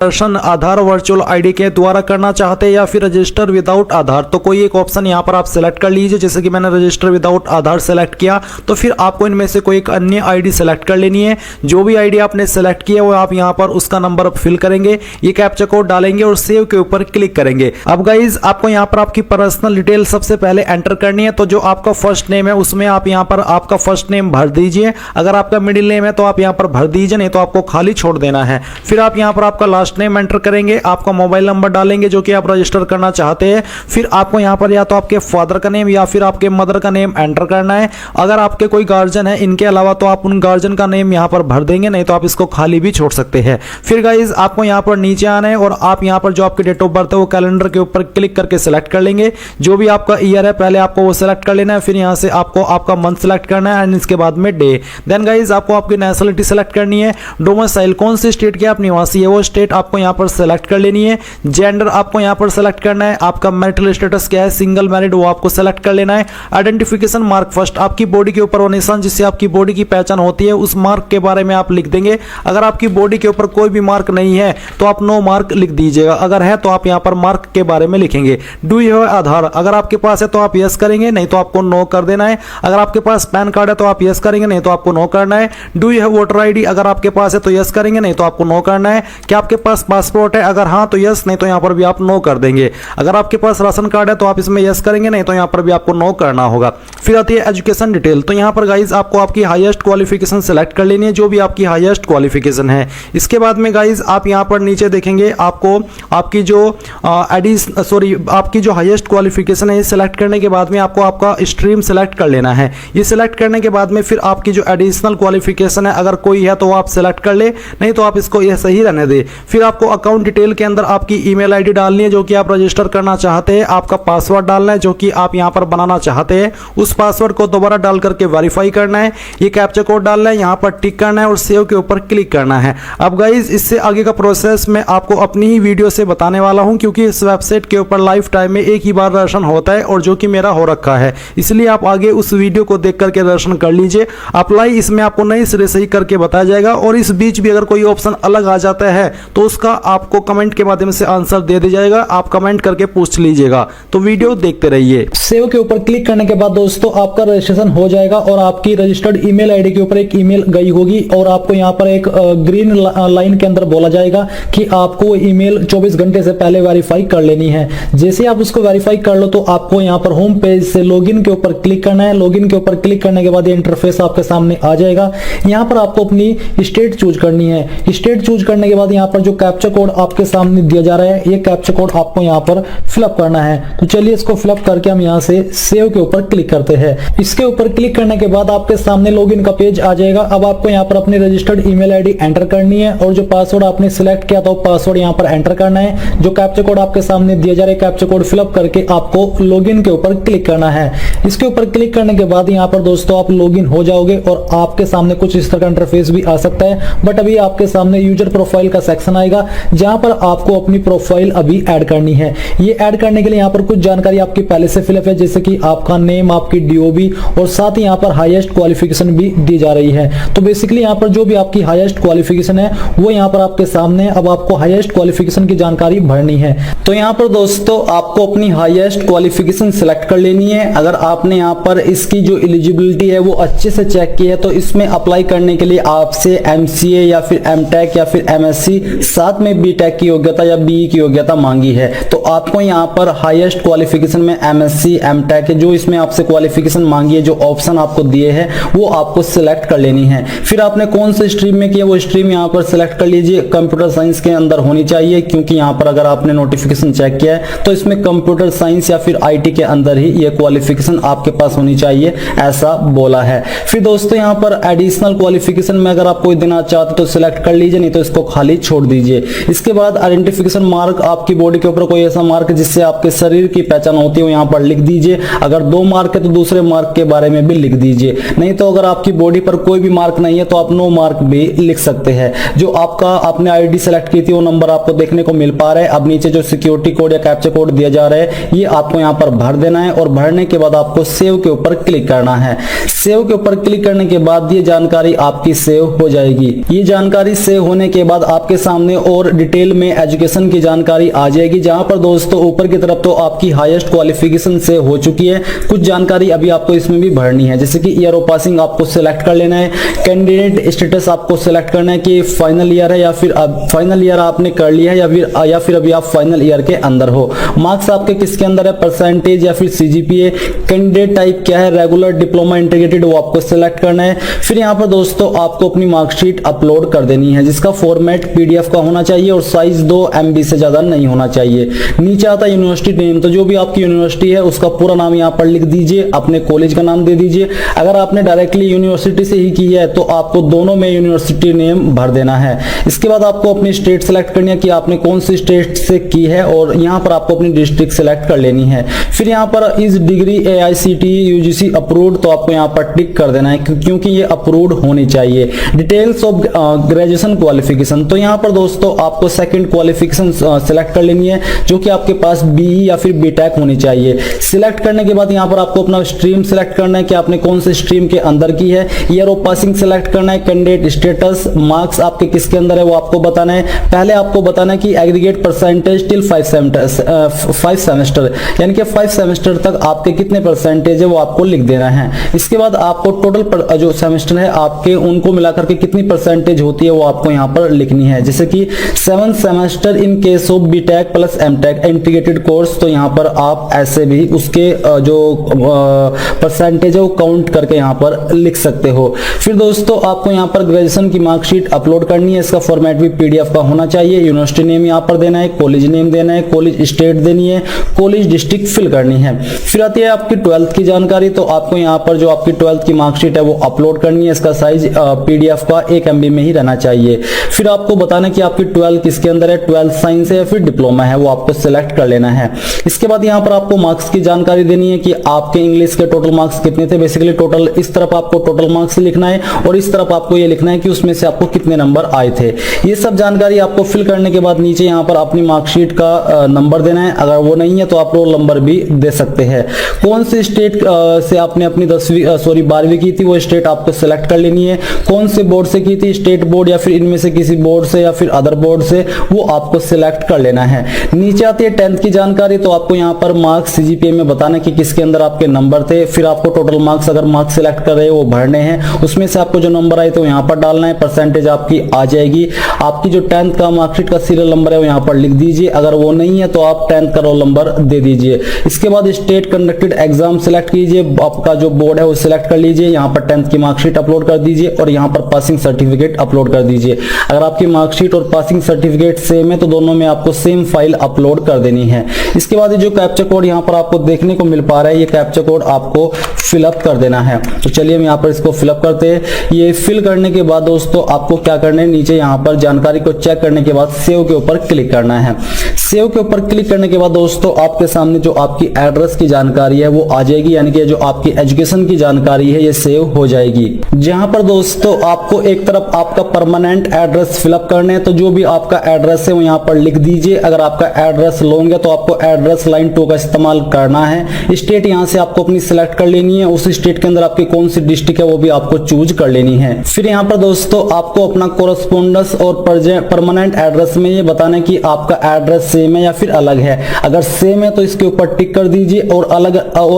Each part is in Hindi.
दर्शन आधार वर्चुअल आईडी के द्वारा करना चाहते हैं या फिर रजिस्टर विदाउट आधार, तो कोई एक ऑप्शन यहाँ पर आप सेलेक्ट कर लीजिए। जैसे कि मैंने रजिस्टर विदाउट आधार सेलेक्ट किया, तो फिर आपको इनमें से कोई एक अन्य आईडी सेलेक्ट कर लेनी है। जो भी आईडी आपने सेलेक्ट किया वो आप यहाँ पर उसका नंबर फिल करेंगे, ये कैप्चा कोड डालेंगे और सेव के ऊपर क्लिक करेंगे। अब गाइज आपको यहाँ पर आपकी पर्सनल डिटेल सबसे पहले एंटर करनी है। तो जो आपका फर्स्ट नेम है उसमें आप यहाँ पर आपका फर्स्ट नेम भर दीजिए। अगर आपका मिडिल नेम है तो आप यहाँ पर भर दीजिए, नहीं तो आपको खाली छोड़ देना है। फिर आप यहाँ पर आपका लास्ट नेम एंटर करेंगे, आपका मोबाइल नंबर डालेंगे जो कि आप रजिस्टर करना चाहते हैं। फिर आपको यहाँ पर या तो आपके फादर का नेम या फिर आपके मदर का नेम एंटर करना है। अगर आपके कोई गार्जियन है इनके अलावा तो आप उन गार्जियन का नेम यहाँ पर भर देंगे, नहीं तो आप इसको खाली भी छोड़ सकते हैं। फिर गाइज आपको यहाँ पर नीचे आना है और आप यहाँ पर जो आपकी डेट ऑफ बर्थ है वो कैलेंडर के ऊपर क्लिक करके सिलेक्ट कर लेंगे। जो भी आपका ईयर है पहले आपको वो सिलेक्ट कर लेना है। फिर यहाँ से आपको आपका मंथ सेलेक्ट करना है एंड इसके बाद में डे। देन गाइज आपको आपकी नेशनलिटी सेलेक्ट करनी है। डोमिसाइल कौन सी स्टेट के आप निवासी है वो स्टेट आपको यहाँ पर सेलेक्ट कर लेनी है। जेंडर आपको यहाँ पर सेलेक्ट करना है। आपका मैरिटल स्टेटस क्या है, सिंगल मैरिड, वो आपको सेलेक्ट कर लेना है। आइडेंटिफिकेशन मार्क फर्स्ट, आपकी बॉडी के ऊपर वो निशान जिससे आपकी बॉडी की पहचान होती है उस मार्क के बारे में आप लिख देंगे। अगर आपकी बॉडी के ऊपर कोई भी मार्क नहीं है तो आप नो मार्क लिख दीजिएगा, अगर है तो आप यहाँ पर मार्क के बारे में लिखेंगे। डू यू हैव आधार, अगर आपके पास है तो आप यस करेंगे, नहीं तो आपको नो कर देना है। अगर आपके पास पैन कार्ड है तो आप यस करेंगे, नहीं तो आपको नो करना है। Do you have voter ID, अगर आपके पास है तो यस करेंगे, नहीं तो आपको नो करना है। क्या आपके पास पासपोर्ट है, अगर हाँ तो यस, नहीं तो यहाँ पर भी आप नो कर देंगे। अगर आपके पास राशन कार्ड है तो आप इसमें यस करेंगे, नहीं तो यहाँ पर भी आपको नो करना होगा। फिर आती है एजुकेशन डिटेल। तो यहाँ पर गाइज आपको आपकी हाईएस्ट क्वालिफिकेशन सेलेक्ट कर लेनी है, जो भी आपकी हाईएस्ट क्वालिफिकेशन है। इसके बाद में गाइज आप यहाँ पर नीचे देखेंगे आपको आपकी जो आपकी जो हाईएस्ट क्वालिफिकेशन है ये सेलेक्ट करने के बाद में आपको आपका स्ट्रीम सेलेक्ट कर लेना है। ये सेलेक्ट करने के बाद में फिर आपकी जो एडिशनल क्वालिफिकेशन है अगर कोई है तो वो आप सेलेक्ट कर ले, नहीं तो आप इसको ये सही रहने दे। फिर आपको अकाउंट डिटेल के अंदर आपकी ईमेल आईडी डालनी है जो कि आप रजिस्टर करना चाहते हैं। आपका पासवर्ड डालना है जो कि आप यहाँ पर बनाना चाहते हैं। उस पासवर्ड को दोबारा डाल करके वेरीफाई करना है। ये कैप्चा कोड डालना है, यहाँ पर टिक करना है और सेव के ऊपर क्लिक करना है। अब गाइज इससे आगे का प्रोसेस मैं आपको अपनी ही वीडियो से बताने वाला हूँ, क्योंकि इस वेबसाइट के ऊपर लाइफ टाइम में एक ही बार दर्शन होता है और जो कि मेरा हो रखा है, इसलिए आप आगे उस वीडियो को देख करके दर्शन कर लीजिए। अप्लाई इसमें आपको नए सिरे से ही करके बताया जाएगा और इस बीच भी अगर कोई ऑप्शन अलग आ जाता है तो उसका आपको कमेंट के माध्यम से आंसर दे दिया जाएगा। आप कमेंट करके पूछ लीजिएगा। तो वीडियो देखते रहिए। सेव के ऊपर क्लिक करने के बाद दोस्तों आपका रजिस्ट्रेशन हो जाएगा और आपकी रजिस्टर्ड ईमेल आईडी के ऊपर एक ईमेल गई होगी और आपको यहाँ पर एक ग्रीन लाइन के अंदर बोला जाएगा कि आपको ईमेल 24 घंटे से पहले वेरीफाई कर लेनी है। जैसे आप उसको वेरीफाई कर लो तो आपको यहाँ पर होम पेज से लॉगिन के ऊपर क्लिक करना है। लॉगिन के ऊपर क्लिक करने के बाद ये इंटरफेस आपके सामने आ जाएगा। यहाँ पर आपको अपनी स्टेट चूज करनी है। स्टेट चूज करने के बाद यहाँ पर जो कैप्चा कोड आपके सामने दिया जा रहा है ये कैप्चा कोड आपको यहाँ पर फिलअप करना है। तो चलिए इसको फिलअप करके हम यहाँ से सेव के ऊपर क्लिक करते हैं। इसके ऊपर क्लिक करने के बाद आपके सामने लॉगिन का पेज आ जाएगा। अब आपको यहाँ पर अपनी रजिस्टर्ड ईमेल आईडी एंटर करनी है और जो पासवर्ड आपने सिलेक्ट किया था वो पासवर्ड यहाँ पर एंटर करना है। जो कैप्चा कोड आपके सामने दिया जा रहा है कैप्चा कोड फिलअप करके आपको लॉगिन के ऊपर क्लिक करना है। इसके ऊपर क्लिक करने के बाद यहाँ पर दोस्तों आप लॉगिन हो जाओगे और आपके सामने कुछ इस तरह का इंटरफेस भी आ सकता है। बट अभी आपके सामने यूजर प्रोफाइल का सेक्शन आएगा जहां पर आपको अपनी प्रोफाइल अभी ऐड करनी है। ये ऐड करने के लिए यहाँ पर कुछ जानकारी आपकी पहले से फिलअप है, जैसे कि आपका नेम, आपकी डीओबी और साथ ही यहाँ पर हाईएस्ट क्वालिफिकेशन भी दी जा रही है। तो बेसिकली यहाँ पर जो भी आपकी हाईएस्ट क्वालिफिकेशन है वो यहाँ पर आपके सामने। अब आपको हाईएस्ट क्वालिफिकेशन की जानकारी भरनी है। तो यहाँ पर दोस्तों आपको अपनी हाईएस्ट क्वालिफिकेशन सिलेक्ट कर लेनी है। अगर आपने यहाँ पर इसकी जो एलिजिबिलिटी है वो अच्छे से चेक की है तो इसमें अप्लाई करने के लिए आपसे एमसीए या फिर एमटेक या फिर एमएससी साथ में बीटेक की योग्यता या बीई की योग्यता मांगी है। तो आपको यहाँ पर हाईएस्ट क्वालिफिकेशन में एमएससी एमटेक जो इसमें आपसे क्वालिफिकेशन मांगी है, जो ऑप्शन आपको दिए हैं वो आपको सिलेक्ट कर लेनी है। फिर आपने कौन से स्ट्रीम में किया वो स्ट्रीम यहाँ पर सिलेक्ट कर लीजिए। कंप्यूटर साइंस के अंदर होनी चाहिए, क्योंकि यहाँ पर अगर आपने नोटिफिकेशन चेक किया है तो इसमें कंप्यूटर साइंस या फिर आईटी के अंदर ही ये क्वालिफिकेशन आपके पास होनी चाहिए, ऐसा बोला है। फिर दोस्तों यहाँ पर एडिशनल क्वालिफिकेशन में अगर आप कोई देना चाहते तो सिलेक्ट कर लीजिए, नहीं तो इसको खाली छोड़ दीजिए। इसके बाद आइडेंटिफिकेशन मार्क, आपकी बॉडी के ऊपर कोई ऐसा मार्क जिससे आपके शरीर की पहचान होती है वो यहाँ पर लिख दीजिए। अगर 2 मार्क है तो दूसरे मार्क के बारे में भी लिख दीजिए। नहीं तो अगर आपकी बॉडी पर कोई भी मार्क नहीं है तो आप नो मार्क भी लिख सकते हैं। जो आपका आपने आईडी सेलेक्ट की थी वो नंबर आपको देखने को मिल पा रहा है। अब नीचे जो सिक्योरिटी कोड या कैप्चा कोड दिया जा रहा है ये आपको यहाँ पर भर देना है और भरने के बाद आपको सेव के ऊपर क्लिक करना है। सेव के ऊपर क्लिक करने के बाद ये जानकारी आपकी सेव हो जाएगी। ये जानकारी सेव होने के बाद आपके सामने सामने और डिटेल में एजुकेशन की जानकारी आ जाएगी, जहां पर दोस्तों ऊपर की तरफ तो आपकी हाईएस्ट क्वालिफिकेशन से हो चुकी है। कुछ जानकारी अभी आपको इसमें भी भरनी है, जैसे कि ईयर ऑफ पासिंग आपको सिलेक्ट कर लेना है, कैंडिडेट स्टेटस आपको सिलेक्ट करना है कि फाइनल ईयर है या फिर फाइनल ईयर आपने कर लिया है या फिर अभी आप फाइनल ईयर के अंदर हो। मार्क्स आपके किसके अंदर है, परसेंटेज या फिर सीजीपीए। कैंडिडेट टाइप क्या है, रेगुलर, डिप्लोमा, इंटीग्रेटेड, वो आपको सिलेक्ट करना है। फिर यहाँ पर दोस्तों आपको अपनी मार्कशीट अपलोड कर देनी है, जिसका फॉर्मेट पीडीएफ का होना चाहिए और साइज 2 MB से ज्यादा नहीं होना चाहिए। नीचे आता है यूनिवर्सिटी नेम, तो जो भी आपकी यूनिवर्सिटी है उसका पूरा नाम यहाँ पर लिख दीजिए, अपने कॉलेज का नाम दे दीजिए। अगर आपने डायरेक्टली यूनिवर्सिटी से ही की है तो आपको दोनों में यूनिवर्सिटी नेम भर देना है। इसके बाद आपको अपनी स्टेट सेलेक्ट करनी है कि आपने कौन सी स्टेट से की है, और यहाँ पर आपको अपनी डिस्ट्रिक्ट सेलेक्ट कर लेनी है। फिर यहाँ पर इस डिग्री AICTE UGC अप्रूव्ड, तो आपको यहाँ पर टिक कर देना है क्योंकि ये अप्रूव्ड होनी चाहिए। डिटेल्स ऑफ ग्रेजुएशन क्वालिफिकेशन, तो यहाँ पर दोस्तों आपको सेकंड क्वालिफिकेशन सिलेक्ट कर लेनी है, जो कि आपके पास BE या फिर BTech होनी चाहिए। सिलेक्ट करने के बाद यहाँ पर आपको अपना स्ट्रीम सिलेक्ट करना है कि आपने कौन से स्ट्रीम के अंदर की है। ईयर ऑफ पासिंग सिलेक्ट करना है, कैंडिडेट स्टेटस, मार्क्स आपके किसके अंदर है वो आपको बताना है। पहले आपको बताना है कि एग्रीगेट परसेंटेज टिल 5 सेमेस्टर, यानी कि 5 सेमेस्टर तक आपके कितने परसेंटेज है वो आपको लिख देना है। इसके बाद आपको टोटल जो सेमेस्टर है आपके उनको मिलाकर के कितनी परसेंटेज होती है वो आपको यहाँ पर लिखनी है, जैसे कि 7 semester in case of BTech plus MTech integrated course, तो यहाँ पर आप ऐसे भी उसके जो परसेंटेज है वो काउंट करके यहाँ पर लिख सकते हो। फिर दोस्तों आपको यहाँ पर ग्रेजुएशन की मार्कशीट अपलोड करनी है, इसका फॉर्मेट भी PDF का होना चाहिए। यूनिवर्सिटी नेम यहाँ पर देना है, कॉलेज नेम देना है, कॉलेज स्टेट देनी है, कॉलेज डिस्ट्रिक्ट फिल करनी है। फिर आती है आपकी 12th की जानकारी, तो आपको यहाँ पर जो आपकी 12th की मार्कशीट है वो अपलोड करनी है, इसका साइज PDF का 1 MB में ही रहना चाहिए। फिर आपको बताना कि आपकी 12th किसके अंदर है, 12th साइंस है या फिर डिप्लोमा है, वो आपको सिलेक्ट कर लेना है। इसके बाद यहाँ पर आपको मार्क्स की जानकारी देनी है कि आपके इंग्लिश के टोटल मार्क्स कितने थे। बेसिकली टोटल इस तरफ आपको टोटल मार्क्स लिखना है और इस तरफ आपको ये लिखना है कि उसमें से आपको कितने नंबर आए थे। ये सब जानकारी आपको फिल करने के बाद नीचे यहाँ पर अपनी मार्कशीट का नंबर देना है, अगर वो नहीं है तो आप रोल नंबर भी दे सकते हैं। कौन सी स्टेट से आपने अपनी 12वीं की थी वो स्टेट आपको सिलेक्ट कर लेनी है। कौन से बोर्ड से की थी, स्टेट बोर्ड या फिर इनमें से किसी बोर्ड से या फिर अदर बोर्ड से, वो आपको सिलेक्ट कर लेना है। नीचे आती है 10th की जानकारी, तो आपको यहाँ पर मार्क्स CGPA में बताना कि किसके अंदर आपके नंबर थे। फिर आपको टोटल मार्क्स अगर मार्क्स सिलेक्ट कर रहे हो वो भरने हैं, उसमें से आपको जो नंबर आए तो यहाँ पर डालना है, परसेंटेज आपकी आ जाएगी। आपकी जो 10th का मार्कशीट का सीरियल नंबर है वो यहाँ पर लिख दीजिए, अगर वो नहीं है तो आप 10th का रोल नंबर दे दीजिए। इसके बाद स्टेट कंडक्टेड एग्जाम सिलेक्ट कीजिए, आपका जो बोर्ड है वो सिलेक्ट कर लीजिए, यहाँ पर 10th की मार्कशीट अपलोड कर दीजिए और यहाँ पर पासिंग सर्टिफिकेट अपलोड कर दीजिए। अगर आपकी मार्कशीट और पासिंग सर्टिफिकेट सेम है तो दोनों में आपको सेम फाइल अपलोड कर देनी है। इसके बाद जो कैप्चा कोड यहाँ पर आपको देखने को मिल पा रहा है, ये कैप्चा कोड आपको फिलअप कर देना है। तो चलिए हम यहाँ पर इसको फिलअप करते हैं। ये फिल करने के बाद दोस्तों आपको क्या करना है, नीचे यहाँ पर जानकारी को चेक करने के बाद सेव के ऊपर क्लिक करना है। सेव के ऊपर क्लिक करने के बाद दोस्तों आपके सामने जो आपकी एड्रेस की जानकारी है वो आ जाएगी, यानी कि जो आपकी एजुकेशन की जानकारी है ये सेव हो जाएगी। जहां पर दोस्तों आपको एक तरफ आपका परमानेंट एड्रेस फिलअप करना है, तो जो भी आपका एड्रेस है वो यहाँ पर लिख दीजिए। अगर आपका एड्रेस लॉन्ग है तो आपको एड्रेस लाइन 2 का इस्तेमाल करना है। स्टेट यहाँ से आपको अपनी सिलेक्ट कर लेनी है, उस स्टेट के अंदर आपकी कौन सी डिस्ट्रिक्ट है वो भी आपको चूज कर लेनी है। फिर यहाँ पर दोस्तों आपको अपना कोरस्पोंडेंस और परमानेंट एड्रेस में ये बताना है कि आपका एड्रेस सेम है या फिर अलग है। अगर सेम है तो इसके ऊपर टिक कर दीजिए और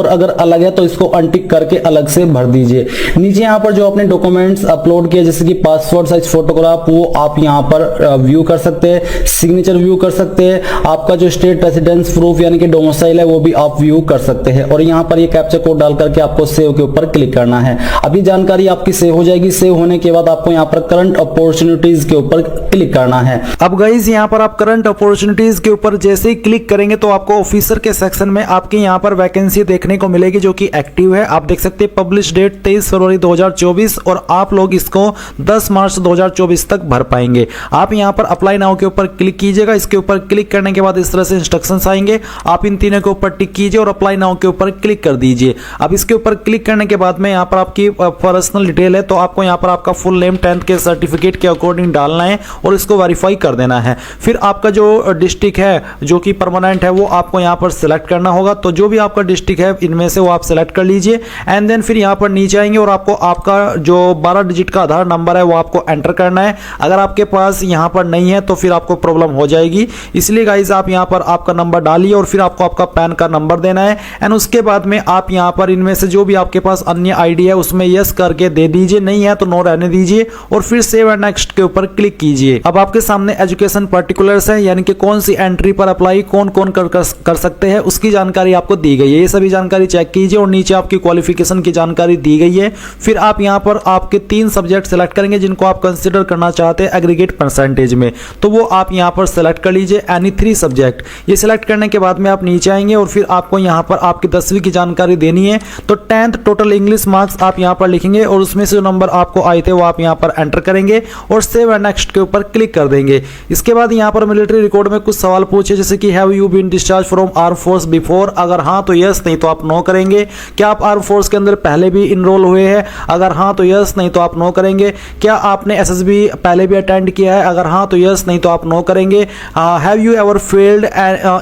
अगर अलग है तो इसको अनटिक करके अलग से भर दीजिए। नीचे यहाँ पर जो अपने डॉक्यूमेंट्स अपलोड किए जैसे कि पासपोर्ट साइज फोटोग्राफ, वो आप यहाँ पर व्यू कर सकते हैं, सिग्नेचर व्यू कर सकते हैं, आपका जो स्टेट रेसिडेंस प्रूफ यानी कि डोमिसाइल है वो भी आप व्यू कर सकते हैं। और यहाँ पर ये कैप्चा कोड डाल करके आपको सेव के ऊपर क्लिक करना है। अभी जानकारी आपकी सेव हो जाएगी। सेव होने के बाद आपको यहाँ पर करंट अपॉर्चुनिटीज के ऊपर क्लिक करना है। अब गाइस यहाँ पर आप करंट अपॉर्चुनिटीज के ऊपर जैसे ही क्लिक करेंगे तो आपको ऑफिसर के सेक्शन में आपके यहाँ पर वैकेंसी देखने को मिलेगी जो कि एक्टिव है। आप देख सकते हैं पब्लिश डेट 23 फरवरी 2024 और आप लोग इसको 10 मार्च 2024 तक भर पाएंगे। आप यहाँ पर अप्लाई नाउ के ऊपर क्लिक कीजिएगा। इसके ऊपर क्लिक करने के बाद इस तरह से इंस्ट्रक्शंस आएंगे, आप इन तीनों के ऊपर टिक कीजिए और अप्लाई नाउ के ऊपर क्लिक कर दीजिए। अब इसके ऊपर क्लिक करने के बाद में यहाँ पर आपकी पर्सनल डिटेल है, तो आपको यहाँ पर आपका फुल नेम 10th के सर्टिफिकेट के अकॉर्डिंग डालना है और इसको वेरीफाई कर देना है। फिर आपका जो डिस्ट्रिक्ट है जो कि परमानेंट है वो आपको यहाँ पर सिलेक्ट करना होगा। तो जो भी आपका डिस्ट्रिक्ट है इनमें से वो आप सिलेक्ट कर लीजिए एंड देन फिर यहाँ पर नीचे आएंगे और आपको आपका जो 12 डिजिट का आधार नंबर है वो आपको एंटर करना है। अगर आपके पास यहाँ यहाँ पर नहीं है तो फिर आपको प्रॉब्लम हो जाएगी। इसलिए गाइज आप यहाँ पर आपका नंबर डालिए और फिर आपको आपका पैन का नंबर देना है एंड उसके बाद में आप यहाँ पर इनमें से जो भी आपके पास अन्य आईडी है उसमें यस करके दे दीजिए, नहीं है तो नो रहने दीजिए और फिर सेव एंड नेक्स्ट के ऊपर क्लिक कीजिए। अब आपके सामने एजुकेशन पर्टिकुलर्स है, यानी कि कौन सी एंट्री पर अप्लाई कौन कौन कर सकते हैं उसकी जानकारी आपको दी गई है। ये सभी जानकारी चेक कीजिए और नीचे आपकी क्वालिफिकेशन की जानकारी दी गई है। फिर आप यहाँ पर आपके 3 सब्जेक्ट सेलेक्ट करेंगे जिनको आप कंसिडर करना चाहते हैं एग्रीगेट परसेंटेज में, तो वो आप यहाँ पर सेलेक्ट कर लीजिए एनी 3 सब्जेक्ट। ये सिलेक्ट करने के बाद में आप नीचे आएंगे और फिर आपको यहाँ पर आपकी 10वीं की जानकारी देनी है, तो 10th टोटल इंग्लिश मार्क्स आप यहाँ पर लिखेंगे और उसमें से जो नंबर आपको आए थे वो आप यहाँ पर एंटर करेंगे और सेव एंड नेक्स्ट के ऊपर क्लिक कर देंगे। इसके बाद यहाँ पर मिलिट्री रिकॉर्ड में कुछ सवाल पूछे जैसे कि have you been discharge from arm force before, अगर हाँ तो यस, नहीं तो आप नो करेंगे। क्या आप आर्म फोर्स के अंदर पहले भी इनरोल हुए हैं, अगर हाँ तो यस, नहीं तो आप नो करेंगे। क्या आपने एसएसबी पहले भी अटेंड किया है, अगर हाँ तो यस, नहीं तो आप नो करेंगे। Have you ever failed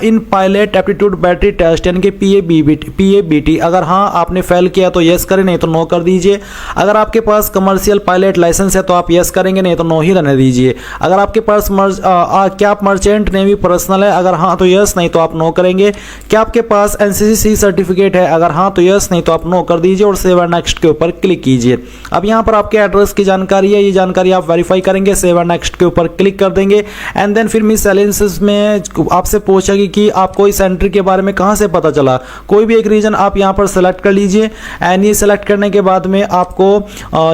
in pilot aptitude battery test यानी कि PABT, अगर हाँ आपने फेल किया तो यस करें, नहीं तो नो कर दीजिए। अगर आपके पास कमर्शियल पायलट लाइसेंस है तो आप यस करेंगे, नहीं तो नो ही रहने दीजिए। अगर आपके पास क्या आप मर्चेंट नेवी पर्सनल है, अगर हाँ तो यस, नहीं तो आप नो करेंगे। क्या आपके पास NCC सर्टिफिकेट है, अगर हाँ तो यस, नहीं तो आप नो कर दीजिए और सेव एंड नेक्स्ट के ऊपर क्लिक कीजिए। अब यहाँ पर आपके एड्रेस की जानकारी है, ये जानकारी आप वेरीफाई करेंगे, सेव एंड नेक्स्ट के ऊपर क्लिक कर देंगे एंड देन फिर मिससेलेंसेस में आपसे पूछेगी कि आपको इस एंट्री के बारे में कहाँ से पता चला। कोई भी एक रीजन आप यहाँ पर सेलेक्ट कर लीजिए एंड ये सेलेक्ट करने के बाद में आपको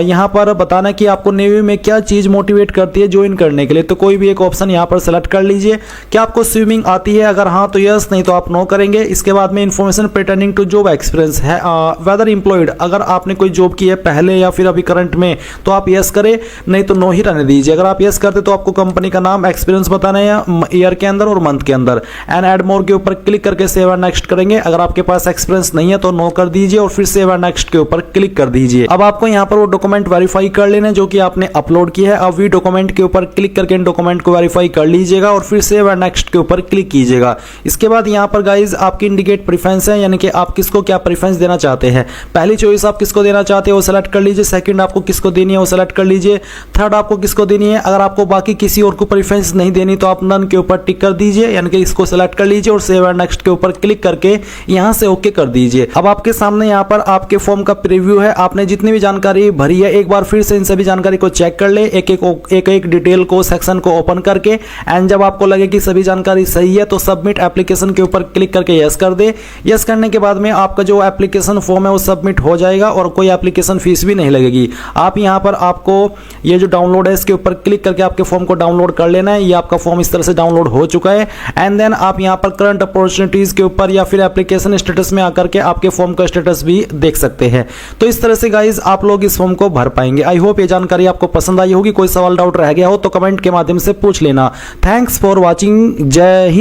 यहाँ पर बताना कि आपको नेवी में क्या चीज़ मोटिवेट करती है ज्वाइन करने के लिए, तो कोई भी एक ऑप्शन यहाँ पर सेलेक्ट कर लीजिए। क्या आपको स्विमिंग आती है, अगर हाँ तो यस, नहीं तो आप नो करेंगे। इसके बाद में information pertaining to job experience है, वेदर एम्प्लॉयड, अगर आपने कोई जॉब की है पहले या फिर अभी करंट में तो आप यस करें, नहीं तो नो ही रहने दीजिए। अगर आप यस करते तो आपको कंपनी का नाम, एक्सपीरियंस बताना है ईयर के अंदर और मंथ के अंदर एंड ऐड मोर के ऊपर क्लिक करके सेव एंड नेक्स्ट करेंगे। अगर आपके पास एक्सपीरियंस नहीं है तो नो कर दीजिए और फिर सेव एंड नेक्स्ट के ऊपर क्लिक कर दीजिए। अब आपको यहाँ पर वो डॉक्यूमेंट वेरीफाई कर लेना जो कि आपने अपलोड किया है। अब वी डॉक्यूमेंट के ऊपर क्लिक करके इन डॉक्यूमेंट को वेरीफाई कर लीजिएगा और फिर सेव एंड नेक्स्ट के ऊपर क्लिक कीजिएगा। इसके बाद यहाँ पर गाइज आपकी इंडिकेट प्रेफरेंस है, यानी कि आप किसको क्या प्रेफरेंस देना चाहते हैं। पहली चॉइस आप किसको देना चाहते हैं वो सेलेक्ट कर लीजिए, सेकंड आपको किसको देनी है वो सेलेक्ट कर लीजिए, थर्ड आपको किसको देनी है। अगर आपको बाकी किसी और को प्रेफरेंस नहीं देनी तो आप नन के ऊपर टिक कर दीजिए, यानी कि इसको सेलेक्ट कर लीजिए और सेव एंड नेक्स्ट के ऊपर क्लिक करके यहाँ से ओके कर दीजिए। अब आपके सामने यहाँ पर आपके फॉर्म का प्रीव्यू है, आपने जितनी भी जानकारी भरी है एक बार फिर से इन सभी जानकारी को चेक कर ले, एक डिटेल को सेक्शन को ओपन करके एंड जब आपको लगे कि सभी जानकारी सही है तो सबमिट एप्लीकेशन के ऊपर क्लिक करके यस कर दे। यस करने के बाद में आपका जो एप्लीकेशन फॉर्म है वो सबमिट हो जाएगा और कोई एप्लीकेशन फीस भी नहीं लगेगी। आप यहाँ पर आपको ये जो डाउनलोड है इसके ऊपर क्लिक करके आपके फॉर्म को डाउनलोड कर लेना है। ये आपका फॉर्म इस तरह से डाउनलोड हो चुका है एंड देन आप यहाँ पर करंट अपॉर्चुनिटीज के ऊपर या फिर एप्लीकेशन स्टेटस में आकर के आपके फॉर्म का स्टेटस भी देख सकते हैं। तो इस तरह से गाइज आप लोग इस फॉर्म को भर पाएंगे। आई होप ये जानकारी आपको पसंद आई होगी। कोई सवाल डाउट रह गया हो तो कमेंट के माध्यम से पूछ लेना। Thanks for watching. जय हिंद।